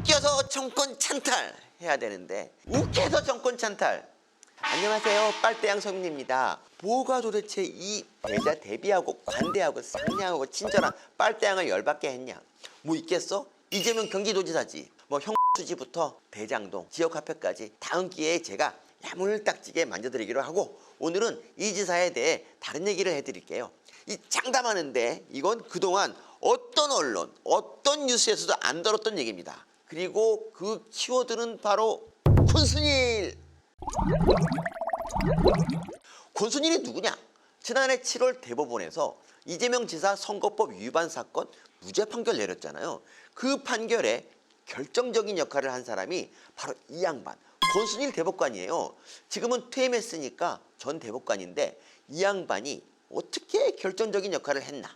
웃겨서 정권 찬탈 해야 되는데 욱해서 정권 찬탈. 안녕하세요, 빨대양 서민입니다. 뭐가 도대체 이 대자 대비하고 관대하고 상냥하고 친절한 빨대양을 열받게 했냐? 뭐 있겠어? 이재명 경기도지사지. 뭐 형수지부터 대장동 지역 화폐까지 다음 기회에 제가 야물딱지게 만져드리기로 하고, 오늘은 이 지사에 대해 다른 얘기를 해드릴게요. 이 장담하는데 이건 그동안 어떤 언론, 어떤 뉴스에서도 안 다뤘던 얘기입니다. 그리고 그 키워드는 바로 권순일. 권순일이 누구냐? 지난해 7월 대법원에서 이재명 지사 선거법 위반 사건 무죄 판결 내렸잖아요. 그 판결에 결정적인 역할을 한 사람이 바로 이 양반 권순일 대법관이에요. 지금은 퇴임했으니까 전 대법관인데 이 양반이 어떻게 결정적인 역할을 했나?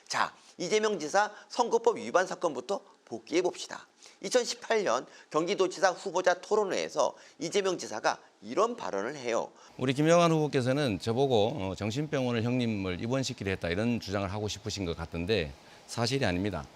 자, 이재명 지사 선거법 위반 사건부터 복귀해 봅시다. 2018년 경기도지사 후보자 토론회에서 이재명 지사가 이런 발언을 해요. 우리 김영환 후보께서는 저보고 정신병원을 형님을 입원시키려 했다, 이런 주장을 하고 싶으신 것 같은데 사실이 아닙니다.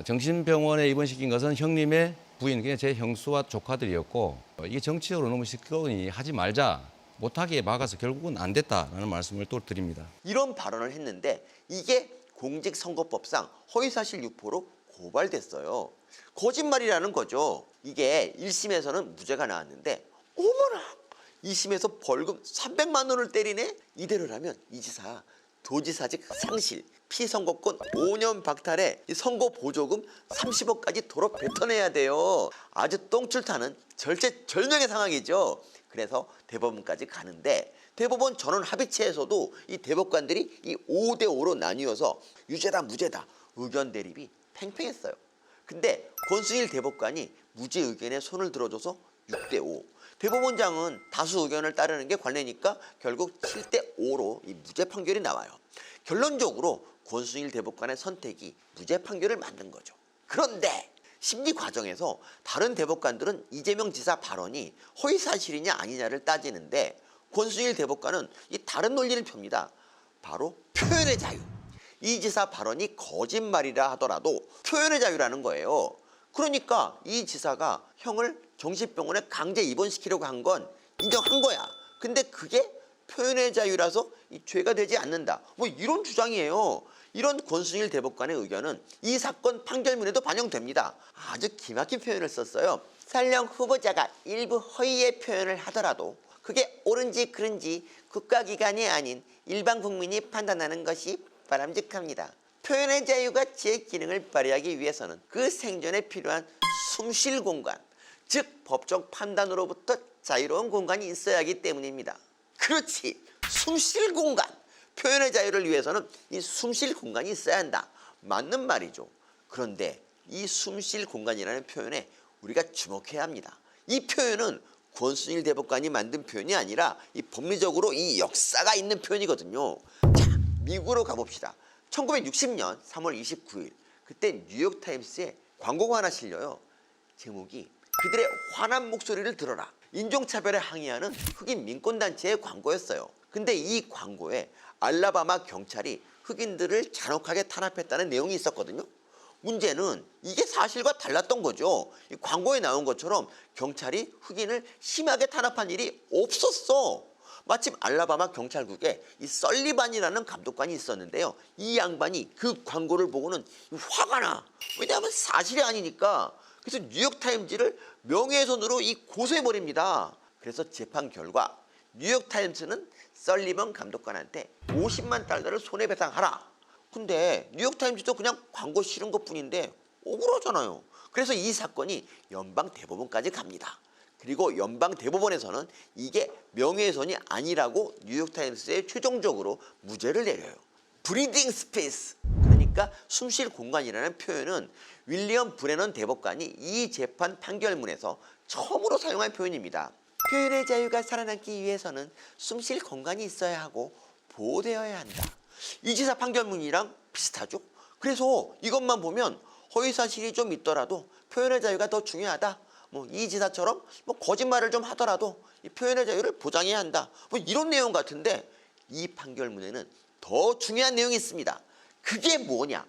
정신병원에 입원시킨 것은 형님의 부인, 그냥 제 형수와 조카들이었고, 이게 정치적으로 너무 시끄러우니 하지 말자, 못하게 막아서 결국은 안 됐다라는 말씀을 또 드립니다. 이런 발언을 했는데 이게 공직선거법상 허위사실 유포로 고발됐어요. 거짓말이라는 거죠. 이게 1심에서는 무죄가 나왔는데 어머나, 2심에서 벌금 300만 원을 때리네? 이대로라면 이 지사 도지사직 상실, 피선거권 5년 박탈에 선거 보조금 30억까지 도로 뱉어내야 돼요. 아주 똥줄 타는 절체절명의 상황이죠. 그래서 대법원까지 가는데 대법원 전원 합의체에서도 이 대법관들이 이 5대5로 나뉘어서 유죄다 무죄다 의견 대립이 팽팽했어요. 근데 권순일 대법관이 무죄 의견에 손을 들어줘서 6대5. 대법원장은 다수 의견을 따르는 게 관례니까 결국 7대5로 이 무죄 판결이 나와요. 결론적으로 권순일 대법관의 선택이 무죄 판결을 만든 거죠. 그런데 심리 과정에서 다른 대법관들은 이재명 지사 발언이 허위사실이냐 아니냐를 따지는데 권순일 대법관은 이 다른 논리를 펴니다. 바로 표현의 자유. 이 지사 발언이 거짓말이라 하더라도 표현의 자유라는 거예요. 그러니까 이 지사가 형을 정신병원에 강제 입원시키려고 한 건 인정한 거야. 근데 그게 표현의 자유라서 이 죄가 되지 않는다, 뭐 이런 주장이에요. 이런 권순일 대법관의 의견은 이 사건 판결문에도 반영됩니다. 아주 기막힌 표현을 썼어요. 설령 후보자가 일부 허위의 표현을 하더라도 그게 옳은지 그른지 국가기관이 아닌 일반 국민이 판단하는 것이 바람직합니다. 표현의 자유가 제 기능을 발휘하기 위해서는 그 생존에 필요한 숨쉴 공간, 즉 법적 판단으로부터 자유로운 공간이 있어야 하기 때문입니다. 그렇지, 숨쉴 공간. 표현의 자유를 위해서는 이 숨쉴 공간이 있어야 한다. 맞는 말이죠. 그런데 이 숨쉴 공간이라는 표현에 우리가 주목해야 합니다. 이 표현은 권순일 대법관이 만든 표현이 아니라 이 법리적으로 이 역사가 있는 표현이거든요. 자, 미국으로 가봅시다. 1960년 3월 29일 그때 뉴욕타임스에 광고가 하나 실려요. 제목이 그들의 화난 목소리를 들어라. 인종차별에 항의하는 흑인 민권단체의 광고였어요. 근데 이 광고에 알라바마 경찰이 흑인들을 잔혹하게 탄압했다는 내용이 있었거든요. 문제는 이게 사실과 달랐던 거죠. 이 광고에 나온 것처럼 경찰이 흑인을 심하게 탄압한 일이 없었어. 마침 알라바마 경찰국에 이 설리반이라는 감독관이 있었는데요. 이 양반이 그 광고를 보고는 화가 나. 왜냐하면 사실이 아니니까. 그래서 뉴욕타임즈를 명예훼손으로 이 고소해버립니다. 그래서 재판 결과 뉴욕타임스는 설리번 감독관한테 50만 달러를 손해배상하라. 근데 뉴욕타임즈도 그냥 광고 실은 것뿐인데 억울하잖아요. 그래서 이 사건이 연방대법원까지 갑니다. 그리고 연방대법원에서는 이게 명예훼손이 아니라고 뉴욕타임스에 최종적으로 무죄를 내려요. 브리딩 스페이스, 그러니까 숨쉴 공간이라는 표현은 윌리엄 브레넌 대법관이 이 재판 판결문에서 처음으로 사용한 표현입니다. 표현의 자유가 살아남기 위해서는 숨쉴 공간이 있어야 하고 보호되어야 한다. 이 지사 판결문이랑 비슷하죠? 그래서 이것만 보면 허위사실이 좀 있더라도 표현의 자유가 더 중요하다. 뭐 이 지사처럼 뭐 거짓말을 좀 하더라도 이 표현의 자유를 보장해야 한다. 뭐 이런 내용 같은데 이 판결문에는 더 중요한 내용이 있습니다. 그게 뭐냐?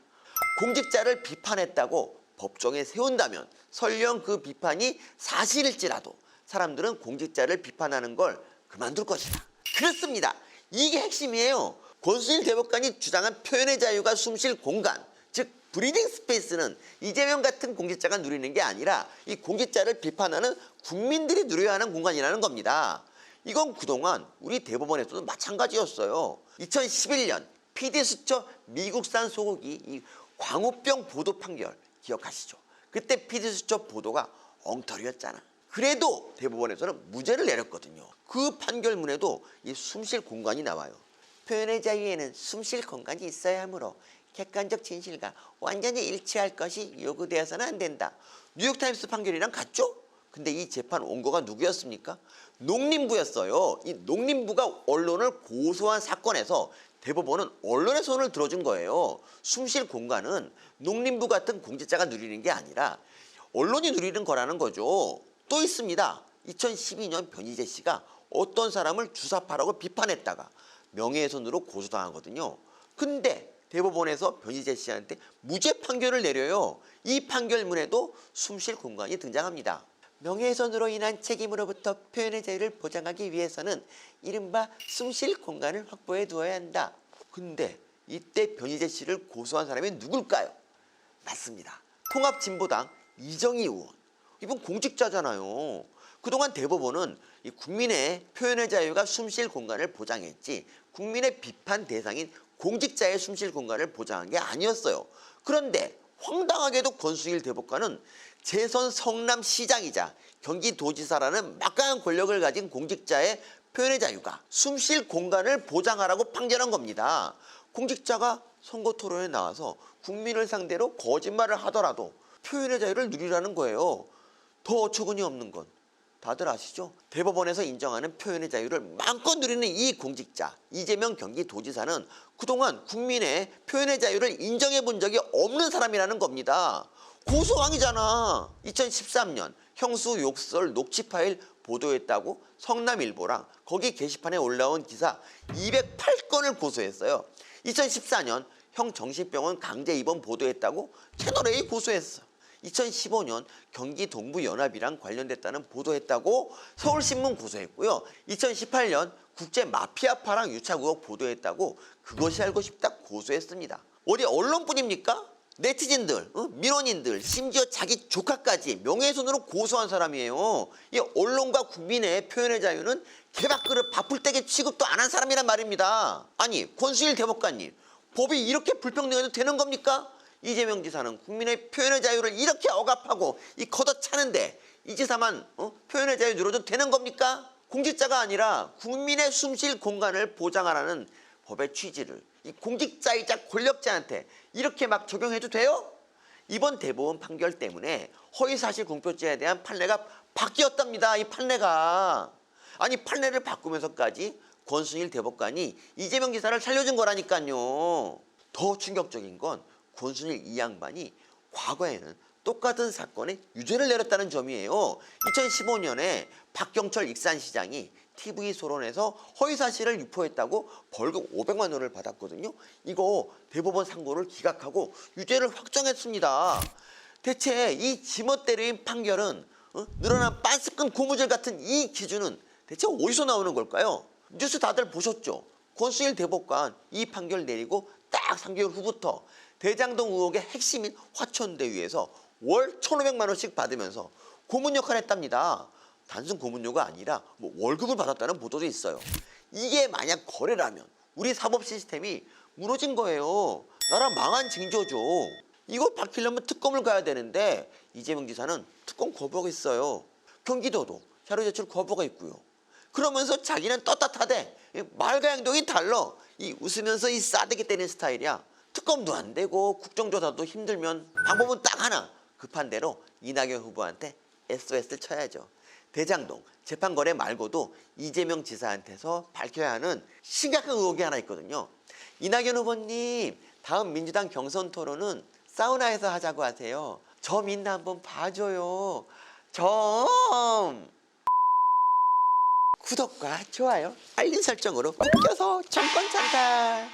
공직자를 비판했다고 법정에 세운다면 설령 그 비판이 사실일지라도 사람들은 공직자를 비판하는 걸 그만둘 것이다. 그렇습니다. 이게 핵심이에요. 권순일 대법관이 주장한 표현의 자유가 숨쉴 공간, 즉 브리딩 스페이스는 이재명 같은 공직자가 누리는 게 아니라 이 공직자를 비판하는 국민들이 누려야 하는 공간이라는 겁니다. 이건 그동안 우리 대법원에서도 마찬가지였어요. 2011년 PD수처 미국산 소고기 이 광우병 보도 판결 기억하시죠? 그때 PD수처 보도가 엉터리였잖아. 그래도 대법원에서는 무죄를 내렸거든요. 그 판결문에도 이 숨쉴 공간이 나와요. 표현의 자유에는 숨쉴 공간이 있어야 하므로 객관적 진실과 완전히 일치할 것이 요구되어서는 안 된다. 뉴욕타임스 판결이랑 같죠? 근데 이 재판 원고가 누구였습니까? 농림부였어요. 이 농림부가 언론을 고소한 사건에서 대법원은 언론의 손을 들어준 거예요. 숨쉴 공간은 농림부 같은 공직자가 누리는 게 아니라 언론이 누리는 거라는 거죠. 또 있습니다. 2012년 변희재 씨가 어떤 사람을 주사파라고 비판했다가 명예훼손으로 고소당하거든요. 근데 대법원에서 변희재 씨한테 무죄 판결을 내려요. 이 판결문에도 숨쉴 공간이 등장합니다. 명예훼손으로 인한 책임으로부터 표현의 자유를 보장하기 위해서는 이른바 숨쉴 공간을 확보해 두어야 한다. 근데 이때 변희재 씨를 고소한 사람이 누굴까요? 맞습니다. 통합진보당 이정희 의원. 이분 공직자잖아요. 그동안 대법원은 이 국민의 표현의 자유가 숨쉴 공간을 보장했지 국민의 비판 대상인 공직자의 숨쉴 공간을 보장한 게 아니었어요. 그런데 황당하게도 권순일 대법관은 재선 성남시장이자 경기도지사라는 막강한 권력을 가진 공직자의 표현의 자유가 숨쉴 공간을 보장하라고 판결한 겁니다. 공직자가 선거 토론에 나와서 국민을 상대로 거짓말을 하더라도 표현의 자유를 누리라는 거예요. 더 어처구니 없는 건 다들 아시죠? 대법원에서 인정하는 표현의 자유를 마음껏 누리는 이 공직자 이재명 경기도지사는 그동안 국민의 표현의 자유를 인정해 본 적이 없는 사람이라는 겁니다. 고소왕이잖아. 2013년 형수 욕설 녹취 파일 보도했다고 성남일보랑 거기 게시판에 올라온 기사 208건을 고소했어요. 2014년 형 정신병원 강제 입원 보도했다고 채널A 고소했어. 2015년 경기 동부연합이랑 관련됐다는 보도했다고 서울신문 고소했고요. 2018년 국제 마피아파랑 유착 의혹 보도했다고 그것이 알고 싶다 고소했습니다. 어디 언론뿐입니까? 네티즌들, 민원인들, 심지어 자기 조카까지 명예훼손으로 고소한 사람이에요. 이 언론과 국민의 표현의 자유는 개밥그릇 바풀떼기 취급도 안 한 사람이란 말입니다. 아니 권순일 대법관님, 법이 이렇게 불평등해도 되는 겁니까? 이재명 지사는 국민의 표현의 자유를 이렇게 억압하고 이 걷어차는데 이 지사만 표현의 자유 누려도 되는 겁니까? 공직자가 아니라 국민의 숨쉴 공간을 보장하라는 법의 취지를 이 공직자이자 권력자한테 이렇게 막 적용해도 돼요? 이번 대법원 판결 때문에 허위사실 공표죄에 대한 판례가 바뀌었답니다. 이 판례가. 아니 판례를 바꾸면서까지 권순일 대법관이 이재명 지사를 살려준 거라니까요. 더 충격적인 건 권순일 이 양반이 과거에는 똑같은 사건에 유죄를 내렸다는 점이에요. 2015년에 박경철 익산시장이 TV 소론에서 허위사실을 유포했다고 벌금 500만 원을 받았거든요. 이거 대법원 상고를 기각하고 유죄를 확정했습니다. 대체 이 지멋대로인 판결은 늘어난 빤스끈 고무줄 같은 이 기준은 대체 어디서 나오는 걸까요? 뉴스 다들 보셨죠? 권순일 대법관 이 판결 내리고 딱 3개월 후부터 대장동 의혹의 핵심인 화천대유에서 월 1,500만 원씩 받으면서 고문 역할을 했답니다. 단순 고문료가 아니라 월급을 받았다는 보도도 있어요. 이게 만약 거래라면 우리 사법 시스템이 무너진 거예요. 나라 망한 징조죠. 이거 밝히려면 특검을 가야 되는데 이재명 지사는 특검 거부하고 있어요. 경기도도 자료 제출 거부가 있고요. 그러면서 자기는 떳떳하대. 말과 행동이 달라. 이 웃으면서 이 싸대기 때리는 스타일이야. 특검도 안 되고 국정조사도 힘들면 방법은 딱 하나. 급한 대로 이낙연 후보한테 SOS를 쳐야죠. 대장동 재판 거래 말고도 이재명 지사한테서 밝혀야 하는 심각한 의혹이 하나 있거든요. 이낙연 후보님 다음 민주당 경선 토론은 사우나에서 하자고 하세요. 저 민나 한번 봐줘요. 좀 구독과 좋아요 알림 설정으로 웃겨서 정권 찬탈.